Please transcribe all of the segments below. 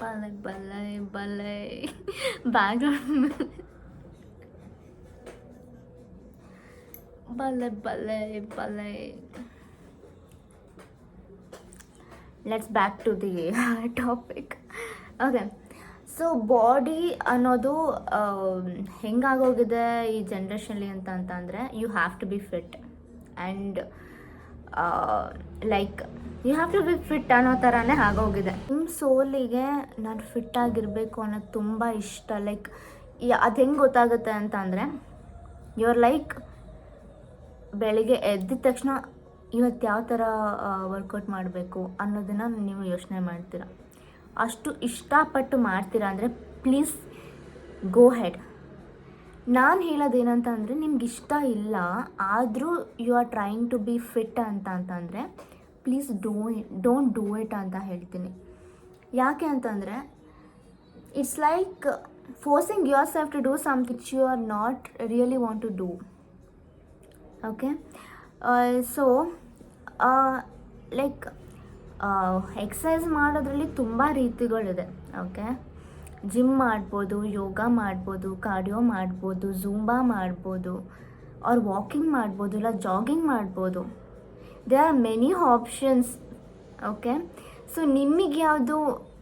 ಬಲೆ ಬಲೆ ಬಲೆ ಬ್ಯಾಕ್ಗ್ರೌಂಡ್ ಬಲೆ ಬಲೆ ಬಲೆ. Let's back to the topic. Okay, so body ಅನ್ನೋದು ಹೆಂಗಾಗೋಗಿದೆ ಈ ಜನ್ರೇಷನ್ಲಿ ಅಂತಂದರೆ, you have to be fit and like you have to be fit ಅನ್ನೋ ಥರನೇ ಆಗೋಗಿದೆ. ನಿಮ್ಮ ಸೋಲಿಗೆ ನಾನು ಫಿಟ್ ಆಗಿರಬೇಕು ಅನ್ನೋದು ತುಂಬ ಇಷ್ಟ. ಲೈಕ್ ಅದು ಹೆಂಗೆ ಗೊತ್ತಾಗುತ್ತೆ ಅಂತ ಅಂದರೆ, ಯುವರ್ ಲೈಕ್ ಬೆಳಿಗ್ಗೆ ಎದ್ದಿದ ತಕ್ಷಣ ಇವತ್ತು ಯಾವ ಥರ ವರ್ಕೌಟ್ ಮಾಡಬೇಕು ಅನ್ನೋದನ್ನು ನೀವು ಯೋಚನೆ ಮಾಡ್ತೀರ. ಅಷ್ಟು ಇಷ್ಟಪಟ್ಟು ಮಾಡ್ತೀರಾ ಅಂದರೆ ಪ್ಲೀಸ್ ಗೋ ಹೆಡ್. ನಾನು ಹೇಳೋದೇನಂತ ಅಂದರೆ, ನಿಮ್ಗೆ ಇಷ್ಟ ಇಲ್ಲ ಆದರೂ you are trying to be fit ಅಂತಂದರೆ ಪ್ಲೀಸ್ ಡೋಂಟ್ ಡೂ ಇಟ್ ಅಂತ ಹೇಳ್ತೀನಿ. ಯಾಕೆ ಅಂತಂದರೆ, it's like forcing yourself to do something which you are not really want to do. Okay, so like exercise ಮಾಡೋದ್ರಲ್ಲಿ ತುಂಬ ರೀತಿಗಳಿದೆ. ಓಕೆ, ಜಿಮ್ ಮಾಡ್ಬೋದು, ಯೋಗ ಮಾಡ್ಬೋದು, cardio ಮಾಡ್ಬೋದು, ಝೂಂಬಾ ಮಾಡ್ಬೋದು, ಆರ್ ವಾಕಿಂಗ್ ಮಾಡ್ಬೋದು, ಇಲ್ಲ ಜಾಗಿಂಗ್ ಮಾಡ್ಬೋದು. There are many options. Okay, so ನಿಮಗೆ ಯಾವುದು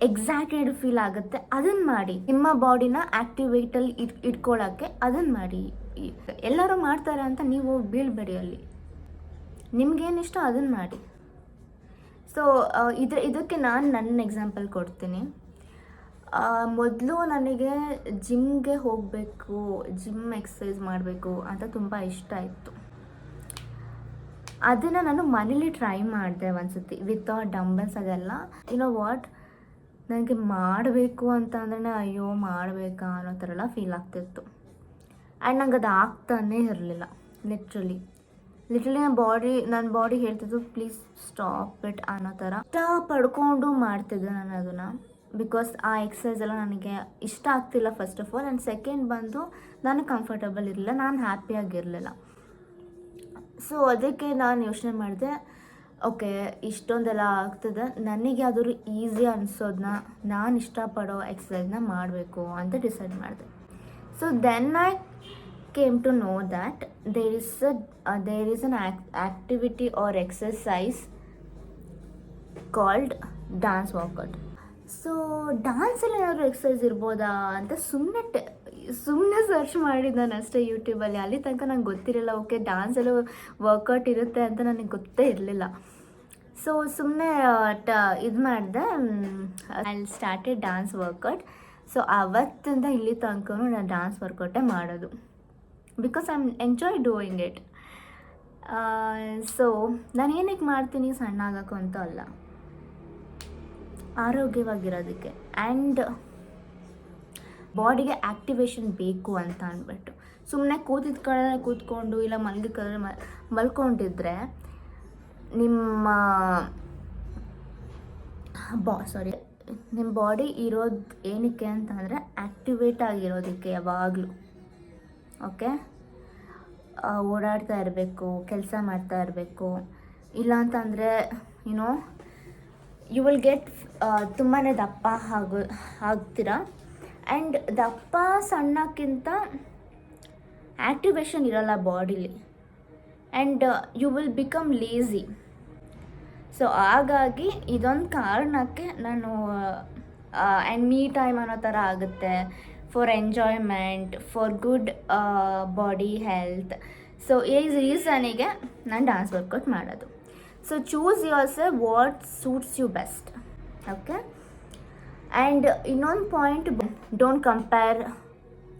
ಎಕ್ಸೈಟೆಡ್ ಫೀಲ್ ಆಗುತ್ತೆ ಅದನ್ನು ಮಾಡಿ. ನಿಮ್ಮ ಬಾಡಿನ ಆ್ಯಕ್ಟಿವೇಟಲ್ಲಿ ಇಟ್ಕೊಳ್ಳೋಕ್ಕೆ ಅದನ್ನು ಮಾಡಿ. ಎಲ್ಲರೂ ಮಾಡ್ತಾರೆ ಅಂತ ನೀವು ಬೀಳ್ಬೇಡಿ. ಅಲ್ಲಿ ನಿಮಗೇನಿಷ್ಟ ಅದನ್ನು ಮಾಡಿ. ಸೊ ಇದಕ್ಕೆ ನಾನು ನನ್ನ ಎಕ್ಸಾಂಪಲ್ ಕೊಡ್ತೀನಿ. ಮೊದಲು ನನಗೆ ಜಿಮ್ಗೆ ಹೋಗಬೇಕು, ಜಿಮ್ ಎಕ್ಸಸೈಸ್ ಮಾಡಬೇಕು ಅಂತ ತುಂಬ ಇಷ್ಟ ಇತ್ತು. ಅದನ್ನು ನಾನು ಮನೇಲಿ ಟ್ರೈ ಮಾಡಿದೆ ಒಂದ್ಸತಿ ವಿತ್ ಡಂಬಲ್ಸ್ ಅದೆಲ್ಲ. ನೋ ವಾಟ್, ನನಗೆ ಮಾಡಬೇಕು ಅಂತ ಅಂದ್ರೆ ಅಯ್ಯೋ ಮಾಡಬೇಕಾ ಅನ್ನೋ ಥರ ಎಲ್ಲ ಫೀಲ್ ಆಗ್ತಿತ್ತು. ಆ್ಯಂಡ್ ನಂಗೆ ಅದು ಆಗ್ತಾನೇ ಇರಲಿಲ್ಲ. ಲಿಟ್ರಲಿ ನನ್ನ ಬಾಡಿ ಹೇಳ್ತಿದ್ದು ಪ್ಲೀಸ್ ಸ್ಟಾಪ್ ಇಟ್ ಅನ್ನೋ ಥರ. ಇಷ್ಟ ಪಡ್ಕೊಂಡು ಮಾಡ್ತಿದ್ದೆ ನಾನು ಅದನ್ನು. ಬಿಕಾಸ್ ಆ ಎಕ್ಸಸೈಸ್ ಎಲ್ಲ ನನಗೆ ಇಷ್ಟ ಆಗ್ತಿಲ್ಲ first of all. And second ಬಂದು ನಾನು ಕಂಫರ್ಟಬಲ್ ಇರಲಿಲ್ಲ, ನಾನು ಹ್ಯಾಪಿಯಾಗಿರಲಿಲ್ಲ. ಸೊ ಅದಕ್ಕೆ ನಾನು ಯೋಚನೆ ಮಾಡಿದೆ, ಓಕೆ ಇಷ್ಟೊಂದೆಲ್ಲ ಆಗ್ತದೆ, ನನಗೆ ಯಾವ್ದಾದ್ರು ಈಸಿ ಅನಿಸೋದನ್ನ, ನಾನು ಇಷ್ಟಪಡೋ ಎಕ್ಸಸೈಸ್ನ ಮಾಡಬೇಕು ಅಂತ ಡಿಸೈಡ್ ಮಾಡಿದೆ. So then I came to know that there is an activity or exercise called dance workout. So ಡ್ಯಾನ್ಸಲ್ಲಿ ಏನಾದರೂ ಎಕ್ಸಸೈಸ್ ಇರ್ಬೋದಾ ಅಂತ ಸುಮ್ಮನೆ ಸರ್ಚ್ ಮಾಡಿದ್ದು ನಾನು ಅಷ್ಟೇ ಯೂಟ್ಯೂಬಲ್ಲಿ. ಅಲ್ಲಿ ತನಕ ನಂಗೆ ಗೊತ್ತಿರಲಿಲ್ಲ ಓಕೆ ಡ್ಯಾನ್ಸಲ್ಲೂ ವರ್ಕೌಟ್ ಇರುತ್ತೆ ಅಂತ ನನಗೆ ಗೊತ್ತೇ ಇರಲಿಲ್ಲ. ಸೊ ಸುಮ್ಮನೆ ಇದು ಮಾಡಿದೆ, I started dance workout. So ಅವತ್ತಿಂದ ಇಲ್ಲಿ ತನಕ ನಾನು ಡ್ಯಾನ್ಸ್ ವರ್ಕೌಟೇ ಮಾಡೋದು. Because I am enjoy doing it. So ನಾನು ಏನಕ್ಕೆ ಮಾಡ್ತೀನಿ, ಸಣ್ಣ ಆಗೋಕ್ಕೂ ಅಂತ ಅಲ್ಲ, ಆರೋಗ್ಯವಾಗಿರೋದಕ್ಕೆ ಆ್ಯಂಡ್ ಬಾಡಿಗೆ ಆ್ಯಕ್ಟಿವೇಶನ್ ಬೇಕು ಅಂತ ಅಂದ್ಬಿಟ್ಟು. ಸುಮ್ಮನೆ ಕೂತ್ಕೊಂಡು ಇಲ್ಲ ಮಲ್ಕೊಂಡಿದ್ರೆ ನಿಮ್ಮ ನಿಮ್ಮ ಬಾಡಿ ಇರೋದು ಏನಕ್ಕೆ ಅಂತಂದರೆ ಆ್ಯಕ್ಟಿವೇಟ್ ಆಗಿರೋದಕ್ಕೆ ಯಾವಾಗಲೂ. ಓಕೆ, ಓಡಾಡ್ತಾ ಇರಬೇಕು, ಕೆಲಸ ಮಾಡ್ತಾ ಇರಬೇಕು. ಇಲ್ಲ ಅಂತಂದರೆ ಯುನೋ ಯು ವಿಲ್ ಗೆಟ್ ತುಂಬಾ ದಪ್ಪ ಆಗ್ತೀರಾ. ಆ್ಯಂಡ್ ದಪ್ಪ ಸಣ್ಣಕ್ಕಿಂತ ಆ್ಯಕ್ಟಿವೇಶನ್ ಇರೋಲ್ಲ ಬಾಡಿಲಿ, and you will become lazy. So ಹಾಗಾಗಿ ಇದೊಂದು ಕಾರಣಕ್ಕೆ ನಾನು ಆ್ಯಂಡ್ ಮೀ ಟೈಮ್ ಅನ್ನೋ ಥರ ಆಗುತ್ತೆ, for enjoyment, for good body health. So ಈ ರೀಸನಿಗೆ ನಾನು ಡ್ಯಾನ್ಸ್ ವರ್ಕೌಟ್ ಮಾಡೋದು. So choose yourself what suits you best. Okay, and ಇನ್ನೊಂದು point, don't compare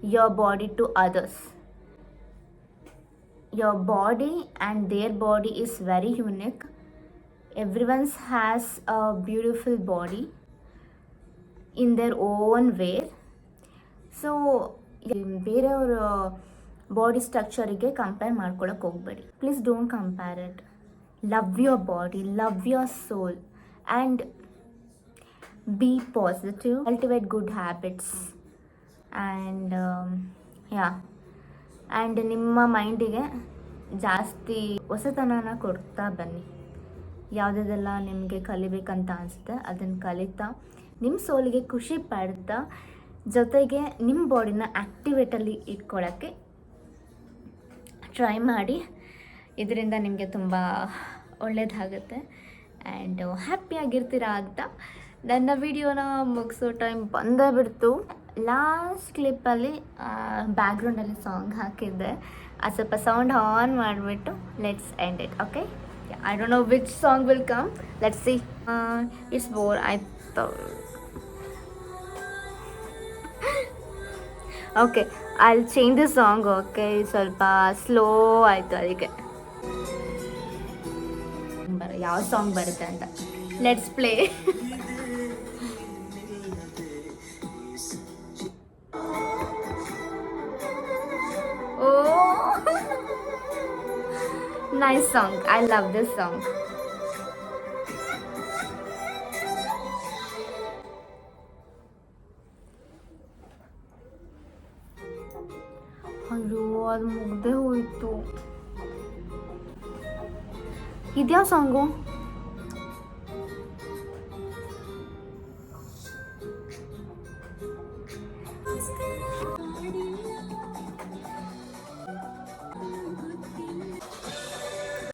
your body to others. Your body and their body is very unique. Everyone has a beautiful body in their own way. So ಬೇರೆಯವ್ರ body ಸ್ಟ್ರಕ್ಚರಿಗೆ compare ಮಾಡ್ಕೊಳಕ್ಕೆ ಹೋಗಬೇಡಿ. Please don't compare it. Love your body, love your soul and be positive, cultivate good habits and and ನಿಮ್ಮ ಮೈಂಡಿಗೆ ಜಾಸ್ತಿ ಹೊಸತನನ ಕೊಡ್ತಾ ಬನ್ನಿ. ಯಾವುದೆಲ್ಲ ನಿಮಗೆ ಕಲಿಬೇಕಂತ ಅನಿಸುತ್ತೆ ಅದನ್ನು ಕಲಿತಾ ನಿಮ್ಮ ಸೋಲಿಗೆ ಖುಷಿ ಪಡ್ತಾ ಜೊತೆಗೆ ನಿಮ್ಮ ಬಾಡಿನ ಆ್ಯಕ್ಟಿವೇಟಲ್ಲಿ ಇಟ್ಕೊಳ್ಳೋಕ್ಕೆ ಟ್ರೈ ಮಾಡಿ. ಇದರಿಂದ ನಿಮಗೆ ತುಂಬ ಒಳ್ಳೆಯದಾಗುತ್ತೆ ಆ್ಯಂಡ್ ಹ್ಯಾಪಿಯಾಗಿರ್ತೀರ ಅಂತ ನನ್ನ ವಿಡಿಯೋನ ಮುಗಿಸೋ ಟೈಮ್ ಬಂದೇ ಬಿಡ್ತು. ಲಾಸ್ಟ್ ಕ್ಲಿಪ್ಪಲ್ಲಿ ಬ್ಯಾಕ್ಗ್ರೌಂಡಲ್ಲಿ ಸಾಂಗ್ ಹಾಕಿದ್ದೆ, ಅದು ಸ್ವಲ್ಪ ಸೌಂಡ್ ಆನ್ ಮಾಡಿಬಿಟ್ಟು let's end it. Okay, I don't know which song will come, let's see. It's bore ಆಯ್ತು. Okay, I will change the song. Okay, ಸ್ವಲ್ಪ ಸ್ಲೋ ಆಯಿತು, ಅದಕ್ಕೆ ಯಾವ ಸಾಂಗ್ ಬರುತ್ತೆ ಅಂತ let's play. Nice song. I love this song. ಅಯ್ಯೋ, ಅದು ಮುಗ್ದೇ ಹೋಯ್ತು. ಇದ್ಯಾವ ಸಾಂಗು?